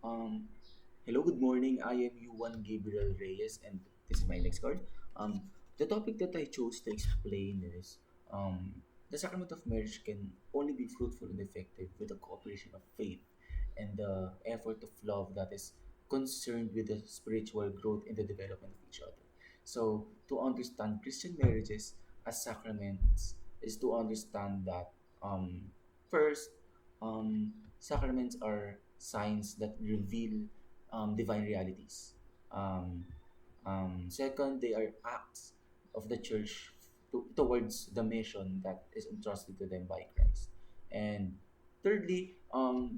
Um, Hello, good morning. I am Yuan Gabriel Reyes, and this is my next card. Um, the topic that I chose to explain is the sacrament of marriage can only be fruitful and effective with the cooperation of faith and the effort of love that is concerned with the spiritual growth and the development of each other. So, to understand Christian marriages as sacraments is to understand that first, sacraments are signs that reveal divine realities. Um, Second, they are acts of the church towards the mission that is entrusted to them by Christ. And thirdly,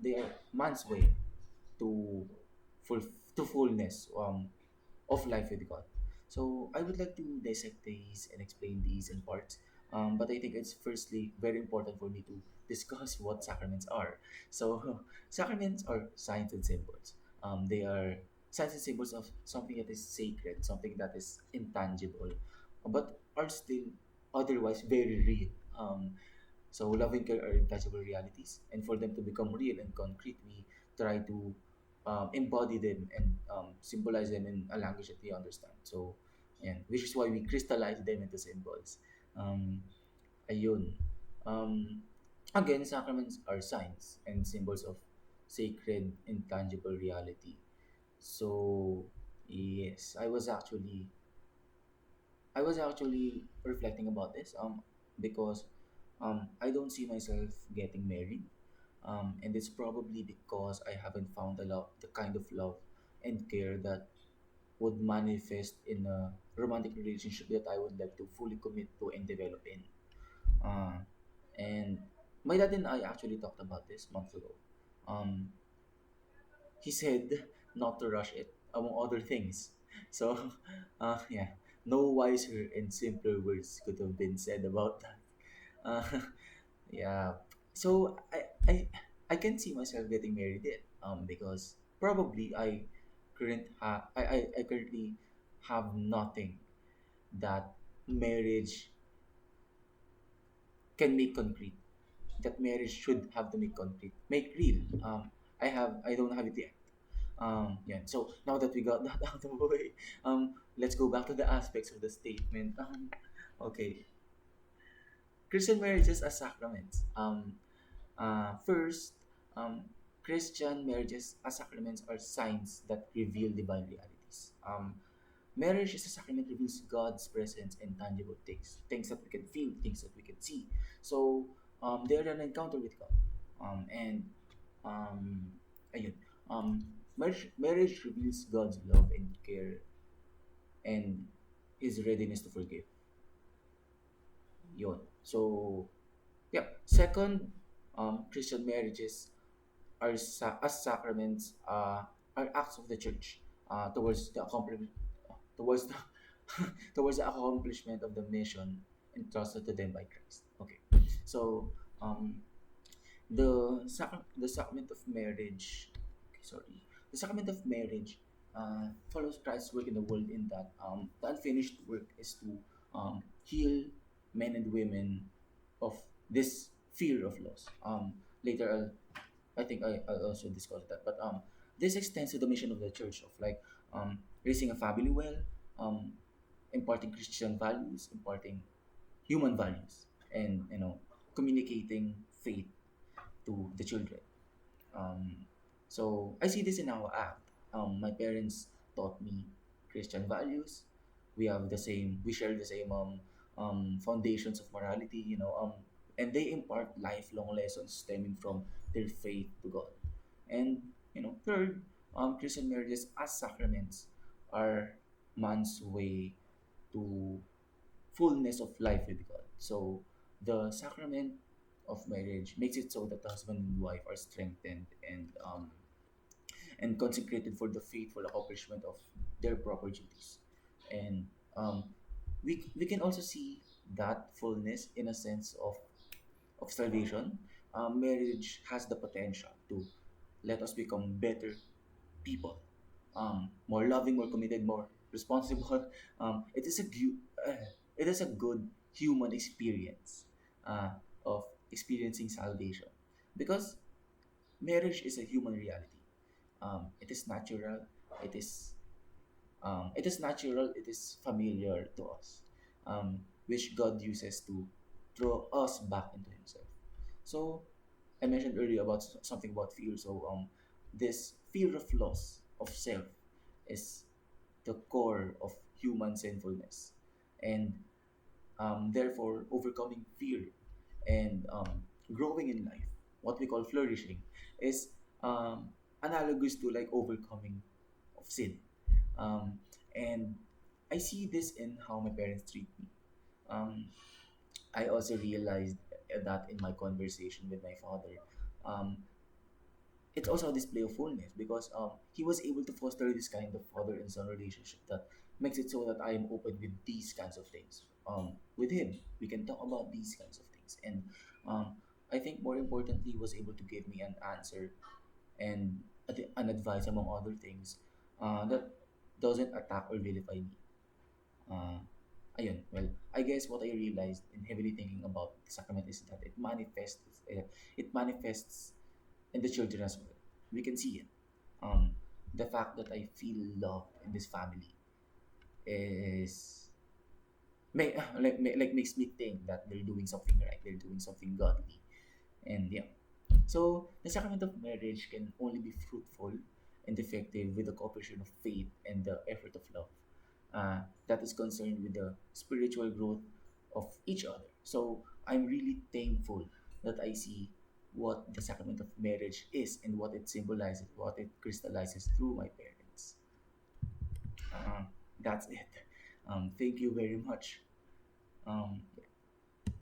they are man's way to full to fullness of life with God. So I would like to dissect these and explain these in parts. But I think it's firstly very important for me to discuss what sacraments are. So sacraments are signs and symbols. They are signs and symbols of something that is sacred, something that is intangible, but are still otherwise very real. So loving care are intangible realities, and for them to become real and concrete, we try to embody them and symbolize them in a language that we understand. So, yeah, which is why we crystallize them into symbols. Um, Ayun. Um, Again, sacraments are signs and symbols of sacred, intangible reality. So, yes, I was actually reflecting about this because I don't see myself getting married, and it's probably because I haven't found the kind of love and care that would manifest in a romantic relationship that I would like to fully commit to and develop in. Uh, and my dad and I actually talked about this months ago. Um, he said not to rush it, among other things. So, yeah, no wiser and simpler words could have been said about that. Uh, yeah, so I can see myself getting married in, because probably I currently have nothing that marriage can make concrete, that marriage should have to make real. I don't have it yet. Yeah. So now that we got that out of the way, let's go back to the aspects of the statement. Okay, Christian marriages as sacraments. First, Christian marriages as sacraments are signs that reveal divine realities. Marriage as a sacrament reveals God's presence in tangible things, things that we can feel, things that we can see. So, they are an encounter with God. And um, ayun, marriage reveals God's love and care and His readiness to forgive. Yun. So, yeah. Second, Christian marriages as sacraments are acts of the church towards the accomplishment towards the towards the accomplishment of the mission entrusted to them by Christ. Okay, so the sacrament of marriage. Okay, sorry, the sacrament of marriage follows Christ's work in the world in that the unfinished work is to heal men and women of this fear of loss. Later I think I'll also discuss that. But this extends to the mission of the church of like raising a family well, um, imparting Christian values, imparting human values, and communicating faith to the children. Um, so I see this in our act. My parents taught me Christian values. We share the same foundations of morality, and they impart lifelong lessons stemming from their faith to God. And third, Christian marriages as sacraments are man's way to fullness of life with God. So the sacrament of marriage makes it so that the husband and wife are strengthened and consecrated for the faithful accomplishment of their proper duties. And um, we can also see that fullness in a sense of salvation. Marriage has the potential to let us become better people, more loving, more committed, more responsible. It is it is a good human experience uh, of experiencing salvation because marriage is a human reality. It is natural. It is it is natural. It is familiar to us, which God uses to draw us back into Himself. So I mentioned earlier about something about fear. So this fear of loss of self is the core of human sinfulness, and therefore overcoming fear and growing in life, what we call flourishing, is analogous to like overcoming of sin. um, and I see this in how my parents treat me. um, I also realized that in my conversation with my father, um, it's also a display of fullness because he was able to foster this kind of father and son relationship that makes it so that I am open with these kinds of things. With him, we can talk about these kinds of things, and um, I think more importantly, he was able to give me an answer and an advice among other things that doesn't attack or vilify me. Uh, Ayun, well, I guess what I realized in heavily thinking about the sacrament is that it manifests in the children as well. We can see it. Um, the fact that I feel loved in this family is like makes me think that they're doing something right. They're doing something godly, and yeah. So the sacrament of marriage can only be fruitful and effective with the cooperation of faith and the effort of love. That is concerned with the spiritual growth of each other. So I'm really thankful that I see what the sacrament of marriage is and what it symbolizes, what it crystallizes through my parents. Uh, that's it. Thank you very much.